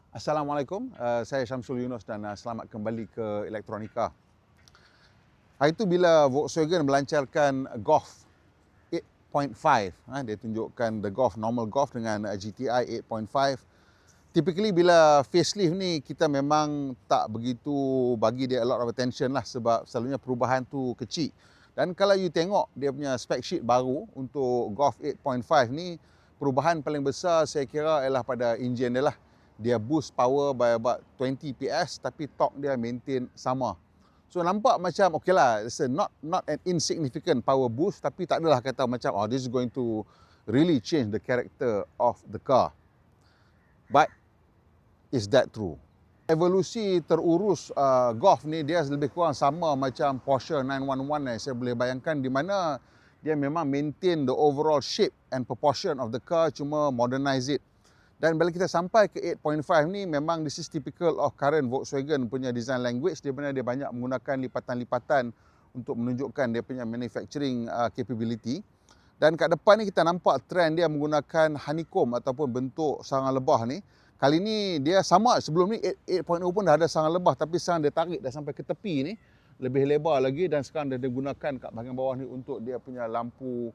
Assalamualaikum, saya Syamsul Yunus dan selamat kembali ke Elektronika. Hari itu bila Volkswagen melancarkan Golf 8.5, dia tunjukkan the Golf, normal Golf dengan GTI 8.5. Typically bila facelift ni kita memang tak begitu bagi dia a lot of attention lah sebab selalunya perubahan tu kecil. Dan kalau you tengok dia punya spec sheet baru untuk Golf 8.5 ni, perubahan paling besar saya kira ialah pada enjin dia lah. Dia boost power by about 20 PS tapi torque dia maintain sama. So nampak macam okay lah, it's not an insignificant power boost tapi tak adalah kata macam this is going to really change the character of the car. But is that true? Evolusi terurus Golf ni dia lebih kurang sama macam Porsche 911 yang saya boleh bayangkan, di mana dia memang maintain the overall shape and proportion of the car, cuma modernize it. Dan bila kita sampai ke 8.5 ni, memang this is typical of current Volkswagen punya design language, di mana dia banyak menggunakan lipatan-lipatan untuk menunjukkan dia punya manufacturing capability. Dan kat depan ni kita nampak trend dia menggunakan honeycomb ataupun bentuk sarang lebah ni. Kali ni dia sama, sebelum ni 8.0 pun dah ada sarang lebah, tapi sekarang dia tarik dah sampai ke tepi ni, lebih lebar lagi, dan sekarang dia digunakan kat bahagian bawah ni untuk dia punya lampu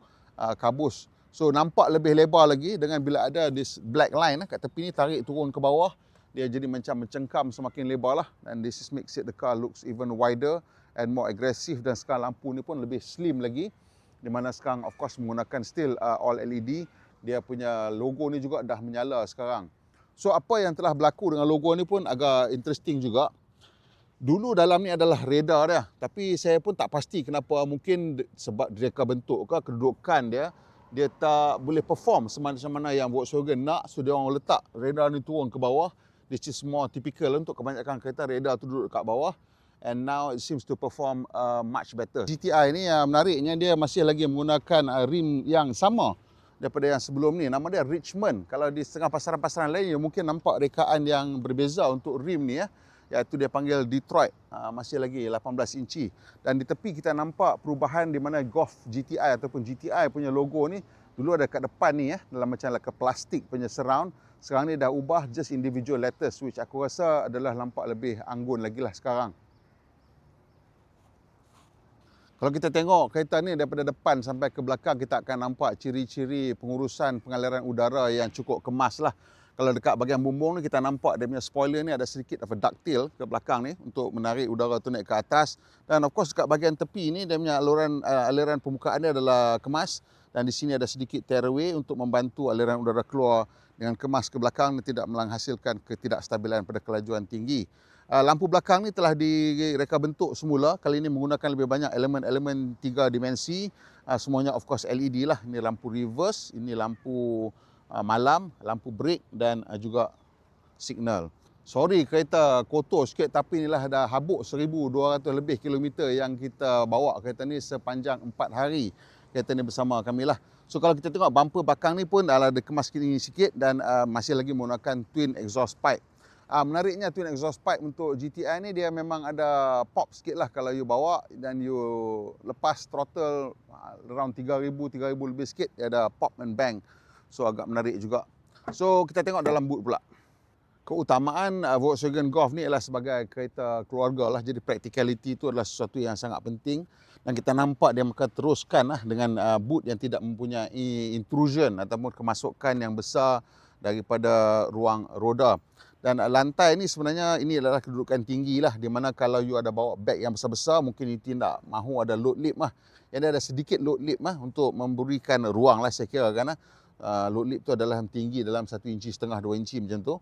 kabus. So nampak lebih lebar lagi dengan bila ada this black line kat tepi ni, tarik turun ke bawah, dia jadi macam mencengkam semakin lebar lah. And this is makes it the car looks even wider and more aggressive, dan sekarang lampu ni pun lebih slim lagi, di mana sekarang of course menggunakan still all LED. Dia punya logo ni juga dah menyala sekarang. So apa yang telah berlaku dengan logo ni pun agak interesting juga. Dulu dalam ni adalah radar dia, tapi saya pun tak pasti kenapa, mungkin sebab reka bentuk ke kedudukan dia tak boleh perform semacam mana yang Volkswagen nak, so dia orang letak radar ni turun ke bawah. This is more typical untuk kebanyakan kereta, radar tu duduk kat bawah, and now it seems to perform much better. GTI ni menariknya dia masih lagi menggunakan rim yang sama daripada yang sebelum ni, nama dia Richmond. Kalau di setengah pasaran-pasaran lain, mungkin nampak rekaan yang berbeza untuk rim ni iaitu dia panggil Detroit, masih lagi 18 inci. Dan di tepi kita nampak perubahan di mana Golf GTI ataupun GTI punya logo ni, dulu ada kat depan ni dalam macam like plastik punya surround. Sekarang ni dah ubah just individual letters, which aku rasa adalah nampak lebih anggun lagi lah sekarang. Kalau kita tengok kereta ni daripada depan sampai ke belakang, kita akan nampak ciri-ciri pengurusan pengaliran udara yang cukup kemas lah. Kalau dekat bahagian bumbung ni kita nampak dia punya spoiler ni ada sedikit ductile ke belakang ni untuk menarik udara tu naik ke atas. Dan of course dekat bahagian tepi ni dia punya aliran permukaan dia adalah kemas, dan di sini ada sedikit tearaway untuk membantu aliran udara keluar dengan kemas ke belakang dan tidak menghasilkan ketidakstabilan pada kelajuan tinggi. Lampu belakang ni telah direka bentuk semula, kali ini menggunakan lebih banyak elemen-elemen 3 dimensi. Semuanya of course LED lah. Ini lampu reverse, ini lampu malam, lampu brake dan juga signal. Sorry kereta kotor sikit, tapi inilah dah habuk 1,200 lebih kilometer yang kita bawa kereta ni sepanjang 4 hari kereta ni bersama kami lah. So kalau kita tengok bumper belakang ni pun dah ada kemas sikit dan masih lagi menggunakan twin exhaust pipe. Menariknya twin exhaust pipe untuk GTI ni dia memang ada pop sikit lah kalau you bawa dan you lepas throttle around 3,000 lebih sikit, dia ada pop and bang. So agak menarik juga. So kita tengok dalam boot pula. Keutamaan Volkswagen Golf ni ialah sebagai kereta keluarga lah. Jadi practicality itu adalah sesuatu yang sangat penting. Dan kita nampak dia akan teruskan dengan boot yang tidak mempunyai intrusion ataupun kemasukan yang besar daripada ruang roda. Dan lantai ni sebenarnya ini adalah kedudukan tinggi lah, di mana kalau you ada bawa beg yang besar-besar, mungkin you tidak mahu ada load lip lah. Yang ada sedikit load lip lah untuk memberikan ruang lah saya kira kan. Load lip tu adalah tinggi dalam 1,5 inci, 2 inci macam tu.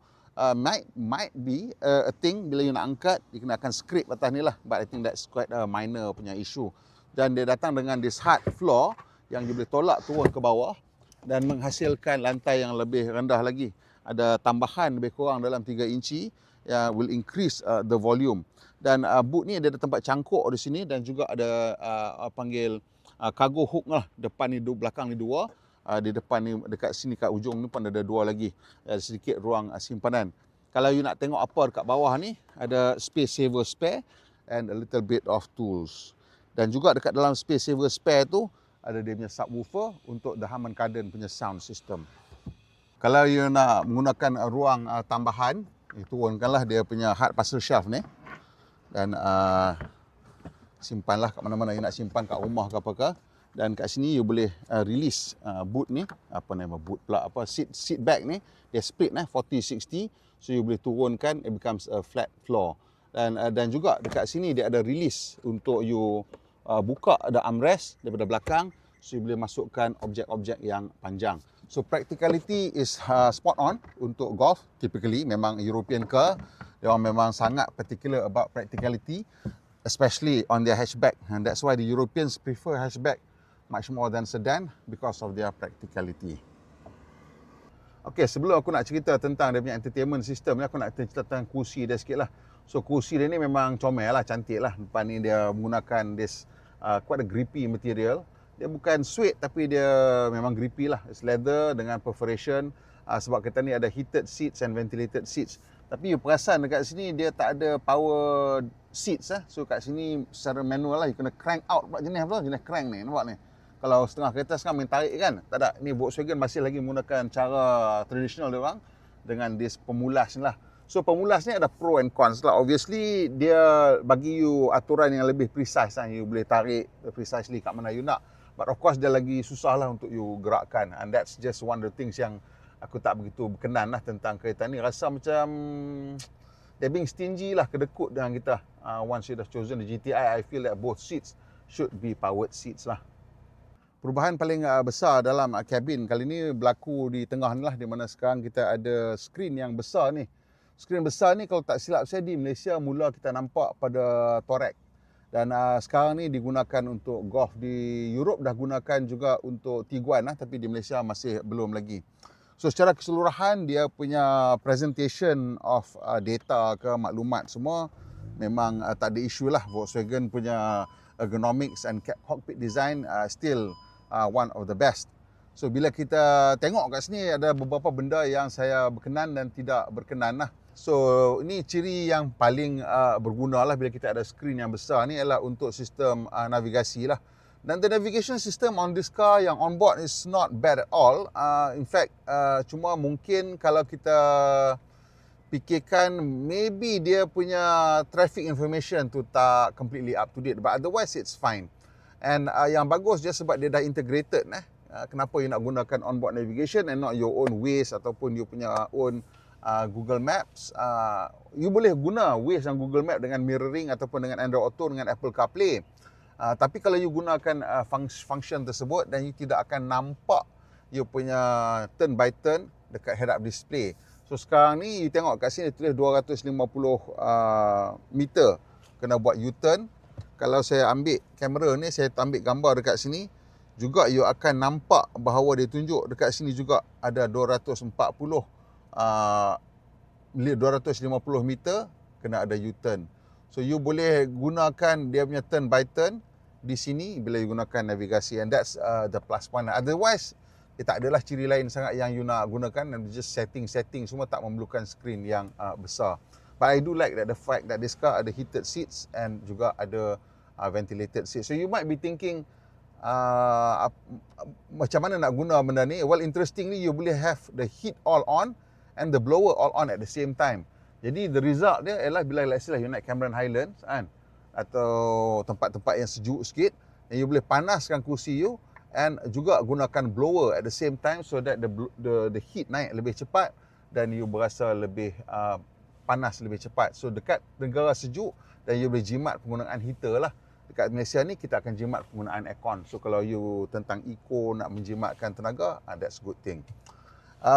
Might be a thing bila you nak angkat, you kena akan scrape atas ni lah. But I think that's quite a minor punya issue. Dan dia datang dengan this hard floor yang you boleh tolak turun ke bawah dan menghasilkan lantai yang lebih rendah lagi. Ada tambahan lebih kurang dalam 3 inci yang will increase the volume. Dan boot ni ada tempat cangkuk di sini, dan juga ada panggil cargo hook lah. Depan ni belakang ni 2. Di depan ni dekat sini kat ujung ni pun ada 2 lagi. Ada sedikit ruang simpanan. Kalau you nak tengok apa dekat bawah ni, ada space saver spare and a little bit of tools. Dan juga dekat dalam space saver spare tu ada dia punya subwoofer untuk the Harman Kardon punya sound system. Kalau you nak menggunakan ruang tambahan, turunkanlah dia punya hard parcel shelf ni dan simpanlah kat mana-mana you nak simpan, kat rumah ke apa ke. Dan kat sini you boleh release boot ni, apa nama boot pula, apa seat back ni dia split 40-60, so you boleh turunkan, it becomes a flat floor. Dan juga dekat sini dia ada release untuk you buka, ada armrest daripada belakang, so you boleh masukkan objek-objek yang panjang. So practicality is spot on untuk golf. Typically memang European car, dia orang memang sangat particular about practicality, especially on their hatchback, and that's why the Europeans prefer hatchback much more than sedan because of their practicality. Okay, sebelum aku nak cerita tentang dia punya entertainment system ni, aku nak cerita tentang kursi dia sikit lah. So kursi dia ni memang comel lah, cantik lah. Depan ni dia menggunakan this quite a grippy material. Dia bukan suede tapi dia memang grippy lah. It's leather dengan perforation. Sebab kita ni ada heated seats and ventilated seats. Tapi you perasan dekat sini dia tak ada power seats . So kat sini secara manual lah, you kena crank out pula jenis apa? Jenis crank ni, nampak ni. Kalau setengah kereta sekarang main tarik kan, tak ada. Ni Volkswagen masih lagi menggunakan cara tradisional dia orang dengan this pemulas ni lah. So pemulas ni ada pro and cons lah. Obviously dia bagi you aturan yang lebih precise lah. You boleh tarik precisely kat mana you nak. But of course dia lagi susah lah untuk you gerakkan. And that's just one of the things yang aku tak begitu berkenan lah tentang kereta ni. Rasa macam dia being stingy lah, kedekut dengan kita. Once you dah chosen the GTI, I feel that both seats should be powered seats lah. Perubahan paling besar dalam kabin kali ni berlaku di tengah ni lah, di mana sekarang kita ada skrin yang besar ni. Skrin besar ni kalau tak silap saya di Malaysia mula kita nampak pada Touareg. Dan sekarang ni digunakan untuk Golf. Di Europe dah gunakan juga untuk Tiguan lah, tapi di Malaysia masih belum lagi. So secara keseluruhan dia punya presentation of data ke maklumat semua memang tak ada isu lah. Volkswagen punya ergonomics and cockpit design still one of the best. So bila kita tengok kat sini ada beberapa benda yang saya berkenan dan tidak berkenan lah. So ini ciri yang paling berguna lah bila kita ada skrin yang besar ni ialah untuk sistem navigasi lah. Dan the navigation system on this car yang on board is not bad at all. In fact, cuma mungkin kalau kita fikirkan maybe dia punya traffic information tu tak completely up to date, but otherwise it's fine. And yang bagus je sebab dia dah integrated. Kenapa you nak gunakan onboard navigation and not your own Waze ataupun you punya own Google Maps. You boleh guna Waze dan Google Maps dengan mirroring ataupun dengan Android Auto dengan Apple CarPlay. Tapi kalau you gunakan function tersebut, dan you tidak akan nampak you punya turn by turn dekat head-up display. So sekarang ni you tengok kat sini tulis 250 meter kena buat U-turn. Kalau saya ambil kamera ni, saya ambil gambar dekat sini, juga you akan nampak bahawa dia tunjuk dekat sini juga ada 250 meter kena ada U-turn. So you boleh gunakan dia punya turn by turn di sini bila you gunakan navigasi, and that's the plus point. Otherwise tak adalah ciri lain sangat yang you nak gunakan, and just setting semua tak memerlukan skrin yang besar. But I do like that the fact that this car ada heated seats and juga ada ventilated seats. So you might be thinking macam mana nak guna benda ni? Well, interestingly you boleh have the heat all on and the blower all on at the same time. Jadi the result dia ialah bila let's say you naik Cameron Highlands kan, atau tempat-tempat yang sejuk sikit, and you boleh panaskan kursi you and juga gunakan blower at the same time, so that the heat naik lebih cepat dan you berasa lebih panas lebih cepat. So dekat negara sejuk dan you boleh jimat penggunaan heater lah. Dekat Malaysia ni kita akan jimat penggunaan aircon. So kalau you tentang eco nak menjimatkan tenaga, that's good thing.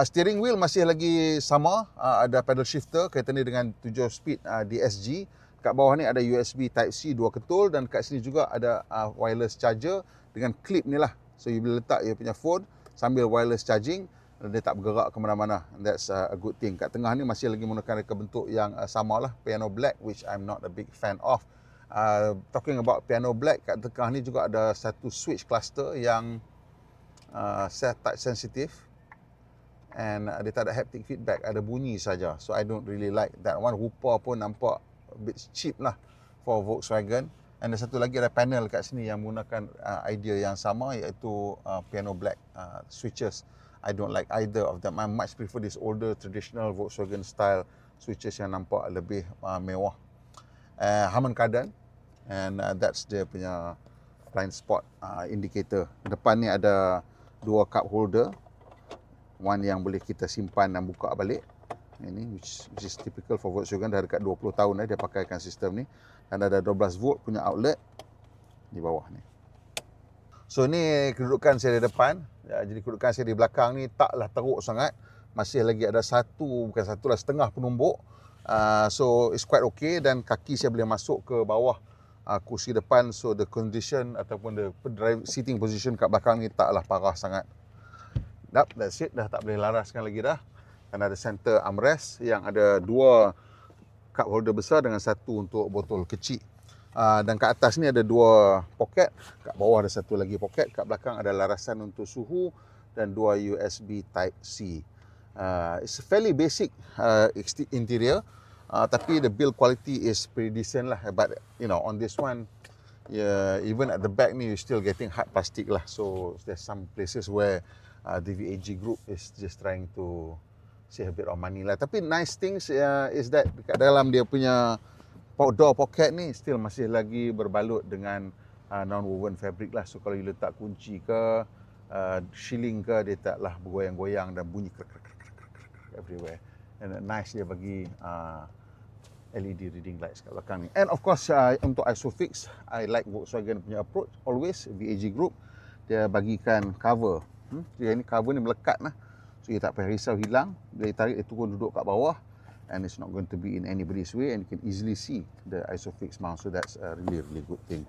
Steering wheel masih lagi sama, ada pedal shifter, kereta ni dengan 7 speed DSG. Kat bawah ni ada USB Type-C 2 ketul, dan kat sini juga ada wireless charger dengan clip ni lah. So you boleh letak you punya phone sambil wireless charging, dan dia tak bergerak ke mana-mana. That's a good thing. Kat tengah ni masih lagi menggunakan reka bentuk yang sama lah, piano black, which I'm not a big fan of. Talking about piano black, kat tengah ni juga ada satu switch cluster yang touch sensitive, and dia tak ada haptic feedback, ada bunyi saja. So I don't really like that one. Rupa pun nampak a bit cheap lah for Volkswagen. And ada satu lagi, ada panel kat sini yang menggunakan idea yang sama, iaitu piano black switches. I don't like either of them. I much prefer this older traditional Volkswagen style switches yang nampak lebih mewah. Harman Kardon, and that's dia punya blind spot indicator. Depan ni ada 2 cup holder, one yang boleh kita simpan dan buka balik. Ini which is typical for Volkswagen, dah dekat 20 tahun dia pakaikan sistem ni. Dan ada 12 volt punya outlet di bawah ni. So ni kedudukan saya di depan. Jadi kedudukan saya di belakang ni taklah teruk sangat. Masih lagi ada setengah penumbuk. So it's quite okay, dan kaki saya boleh masuk ke bawah kursi depan. So the condition ataupun the seating position kat belakang ni taklah parah sangat. That's it. Dah tak boleh laraskan lagi dah. Dan ada center armrest yang ada 2 cup holder besar dengan 1 untuk botol kecil. Dan kat atas ni ada 2 poket, kat bawah ada 1 lagi poket, kat belakang ada larasan untuk suhu dan 2 USB Type-C. It's a fairly basic interior, tapi the build quality is pretty decent lah. But you know, on this one, even at the back ni you still getting hard plastic lah. So there's some places where the VAG group is just trying to save a bit of money lah. Tapi nice things is that dekat dalam dia punya door pocket ni still masih lagi berbalut dengan non-woven fabric lah. So kalau you letak kunci ke, shilling ke, dia taklah bergoyang-goyang dan bunyi krek everywhere. And nice dia bagi LED reading lights kat belakang ni. And of course untuk ISOFIX, I like Volkswagen punya approach. Always VAG Group dia bagikan cover. Jadi ni cover ni melekat lah. So you tak payah risau hilang. Bila ditarik dia turun duduk kat bawah. And it's not going to be in anybody's way, and you can easily see the ISOFIX mount. So that's a really, really good thing.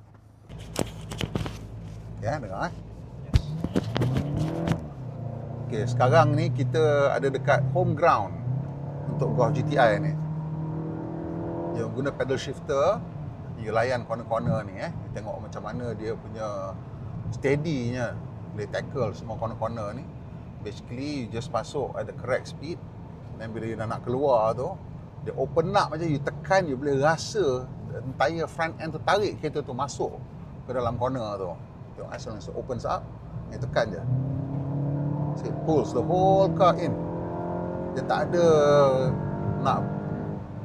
Ya, dengar Yes. Okay, sekarang ni kita ada dekat home ground untuk Golf GTI ni. You guna pedal shifter, you layan corner-corner ni You tengok macam mana dia punya steady-nya, boleh tackle semua corner-corner ni. Basically, you just masuk at the correct speed. Dan bila you nak keluar tu, dia open up macam you tekan, you boleh rasa entire front end tu tarik kereta tu masuk ke dalam corner tu. Tengok as long as it opens up, you tekan je. So it pulls the whole car in. Dia tak ada nak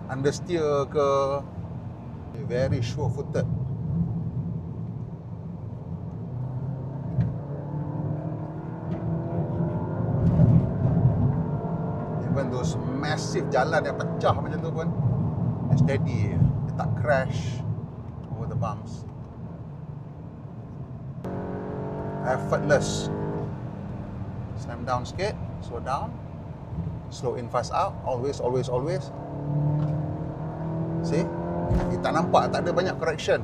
understeer ke. Very sure-footed. Even those massive jalan yang pecah macam tu pun steady, dia tak crash over the bumps. Effortless. Slam down sikit, slow down, slow in, fast out, always. See? Dia tak nampak, tak ada banyak correction.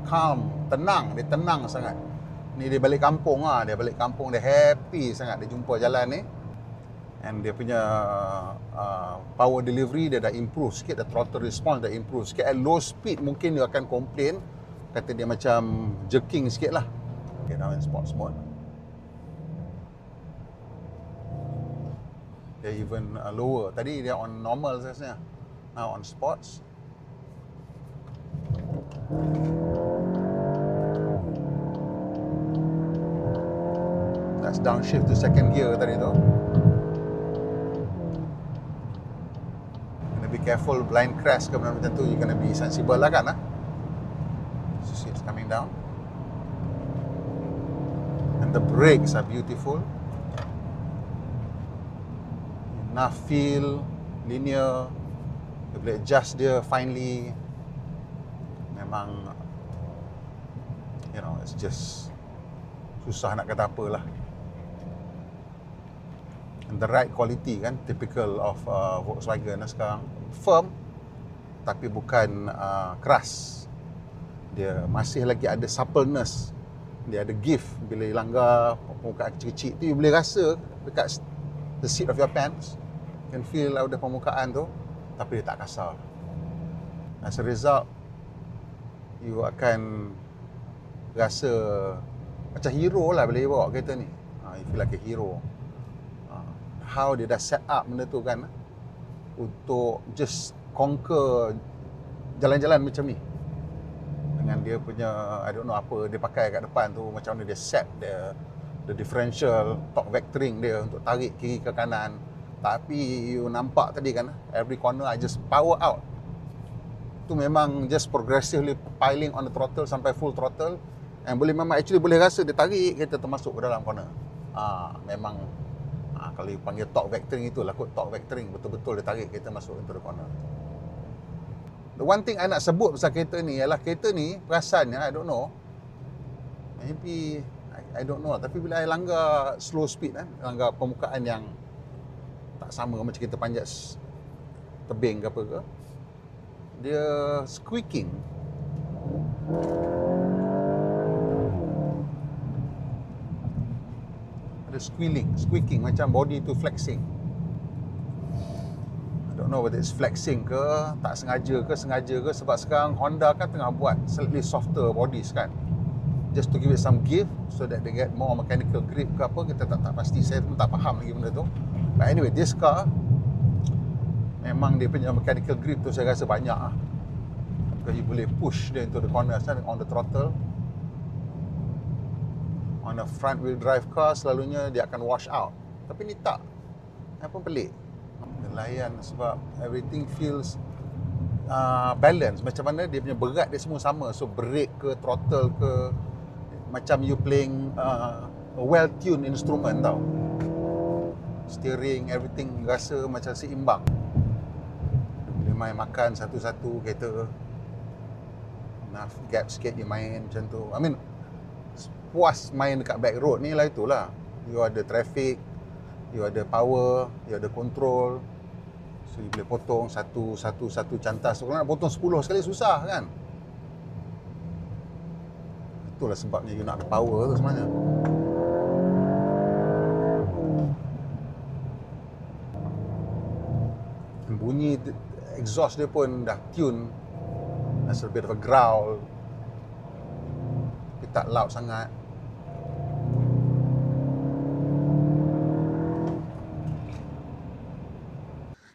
Calm, tenang, dia tenang sangat. Ni dia balik kampung dia balik kampung, dia happy sangat dia jumpa jalan ni. And dia punya power delivery dia dah improve sikit, the throttle response dah improve sikit. At low speed mungkin dia akan complain, kata dia macam jerking sikit lah. Okay, now in sports mode. Dia even lower. Tadi dia on normal rasanya. Now on sports. That's downshift to second gear tadi tu. Kena be careful, blind crash ke benda macam tu, you kena be sensible lah kan. So see it's coming down. And the brakes are beautiful. Enough feel, linear. You boleh adjust dia finely. Memang, you know, it's just susah nak kata apa lah. And the right quality kan, typical of Volkswagen sekarang. Firm, tapi bukan keras. Dia masih lagi ada suppleness. Dia ada give. Bila langgar permukaan kecil-kecil tu, you boleh rasa dekat the seat of your pants. You can feel ada permukaan tu, tapi dia tak kasar. As a result, you akan rasa macam hero lah bila you bawa kereta ni. You feel like a hero. How dia dah set up benda tu kan, untuk just conquer jalan-jalan macam ni. dengan dia punya, I don't know apa dia pakai kat depan tu, macam mana dia set the differential torque vectoring dia untuk tarik kiri ke kanan. Tapi you nampak tadi kan, every corner I just power out. Tu memang just progressively piling on the throttle sampai full throttle, and memang actually boleh rasa dia tarik kereta termasuk ke dalam corner. Memang kalau you panggil torque vectoring, itulah kot torque vectoring, betul-betul dia tarik kereta masuk into the corner. The one thing I nak sebut pasal kereta ni ialah kereta ni perasannya, I don't know, maybe I don't know, tapi bila I langgar slow speed langgar permukaan yang tak sama macam kita panjat tebing ke apa ke, dia squeaking. Ada squeaking macam body tu flexing. I don't know whether it's flexing ke, tak sengaja ke, sebab sekarang Honda kan tengah buat slightly softer bodies kan, just to give it some give so that they get more mechanical grip ke apa, kita tak pasti, saya pun tak faham lagi benda tu. But anyway, this car memang dia punya mechanical grip tu saya rasa banyak because you boleh push dia into the corner on the throttle. On a front wheel drive car selalunya dia akan wash out, tapi ni tak. Apa pelik, dia layan sebab everything feels balance. Macam mana dia punya berat dia semua sama, so brake ke throttle ke, macam you playing a well-tuned instrument tau. Steering, everything rasa macam seimbang. Dia main makan satu-satu kereta, enough gap sikit dia main macam tu. I mean, puas main dekat back road ni lah, itulah. You ada traffic, you ada power, you ada control, so you boleh potong satu cantas. So, kalau nak potong 10 sekali susah kan. Itulah sebabnya you nak ada power tu sebenarnya. Bunyi exhaust dia pun dah tune, there's a bit of a growl, tapi tak loud sangat.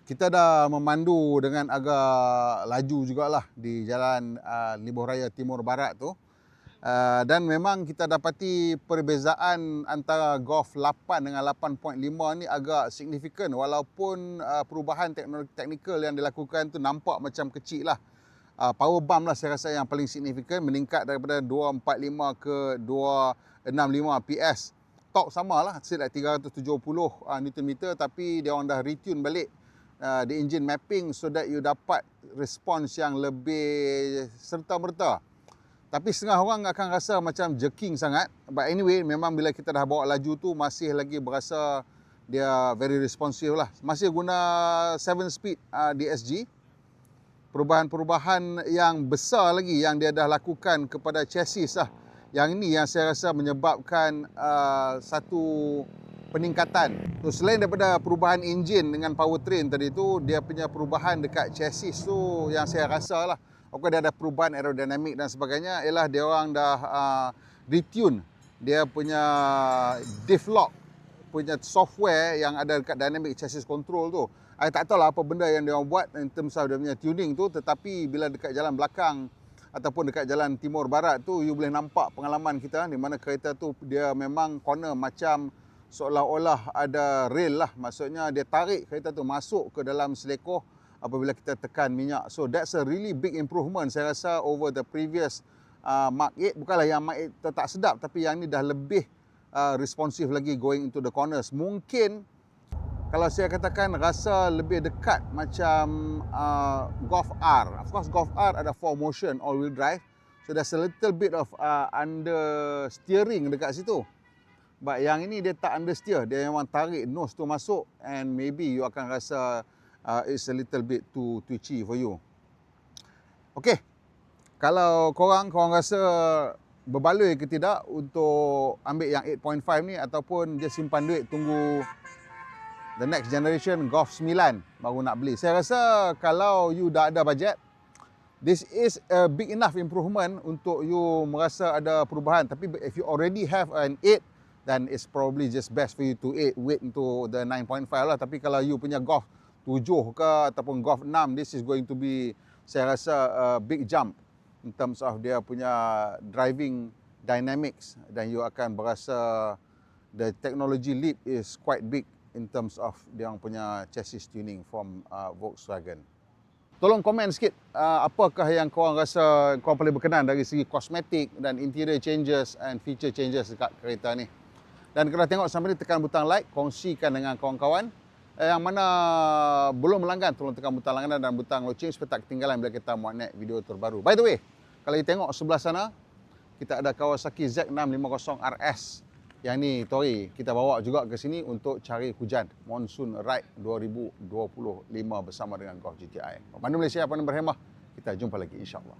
Kita dah memandu dengan agak laju jugalah di jalan Libuh Raya Timur Barat tu. Dan memang kita dapati perbezaan antara Golf 8 dengan 8.5 ni agak signifikan, walaupun perubahan teknikal yang dilakukan tu nampak macam kecil lah. Power bump lah saya rasa yang paling signifikan, meningkat daripada 245 ke 265 PS. Torque sama lah, set at 370 Nm, tapi dia orang dah retune balik the engine mapping so that you dapat response yang lebih serta-merta. Tapi setengah orang akan rasa macam jerking sangat. But anyway, memang bila kita dah bawa laju tu masih lagi berasa dia very responsive lah. Masih guna 7-speed DSG. Perubahan-perubahan yang besar lagi yang dia dah lakukan kepada chassis lah. Yang ini yang saya rasa menyebabkan satu peningkatan. So, selain daripada perubahan enjin dengan powertrain tadi tu, dia punya perubahan dekat chassis tu yang saya rasa lah. Okay, dia ada perubahan aerodinamik dan sebagainya, ialah dia orang dah retune dia punya diff lock punya software yang ada dekat dynamic chassis control tu. I tak tahu lah apa benda yang dia orang buat in terms of dia punya tuning tu, tetapi bila dekat jalan belakang ataupun dekat jalan timur barat tu, you boleh nampak pengalaman kita di mana kereta tu dia memang corner macam seolah-olah ada rail lah. Maksudnya dia tarik kereta tu masuk ke dalam selekoh apabila kita tekan minyak. So that's a really big improvement saya rasa over the previous Mark 8. Bukanlah yang Mark 8 tak sedap, tapi yang ni dah lebih responsif lagi going into the corners. Mungkin kalau saya katakan rasa lebih dekat macam Golf R. Of course Golf R ada 4 motion all wheel drive, so there's a little bit of understeering dekat situ. But yang ini dia tak understeer, dia memang tarik nose tu masuk, and maybe you akan rasa it's a little bit too twitchy for you. Okay, kalau korang rasa berbaloi ke tidak untuk ambil yang 8.5 ni, ataupun dia simpan duit tunggu the next generation Golf 9 baru nak beli. Saya rasa kalau you dah ada bajet, this is a big enough improvement untuk you merasa ada perubahan. Tapi if you already have an 8, then it's probably just best for you to wait into the 9.5 lah. Tapi kalau you punya Golf 7 ke ataupun Golf 6, this is going to be, saya rasa, a big jump. in terms of dia punya driving dynamics, dan you akan berasa the technology leap is quite big in terms of dia orang punya chassis tuning from Volkswagen. Tolong komen sikit apakah yang korang rasa korang paling berkenan dari segi kosmetik dan interior changes and feature changes dekat kereta ni. Dan kalau tengok sampai ni, tekan butang like, kongsikan dengan kawan-kawan. Yang mana belum melanggan, tolong tekan butang langganan dan butang loceng supaya tak ketinggalan bila kita muat naik video terbaru. By the way, kalau you tengok sebelah sana, kita ada Kawasaki Z650 RS. Yang ni, Tori, kita bawa juga ke sini untuk cari hujan. Monsoon Ride 2025 bersama dengan Golf GTI. Mana Malaysia, mana berhemah. Kita jumpa lagi insyaAllah.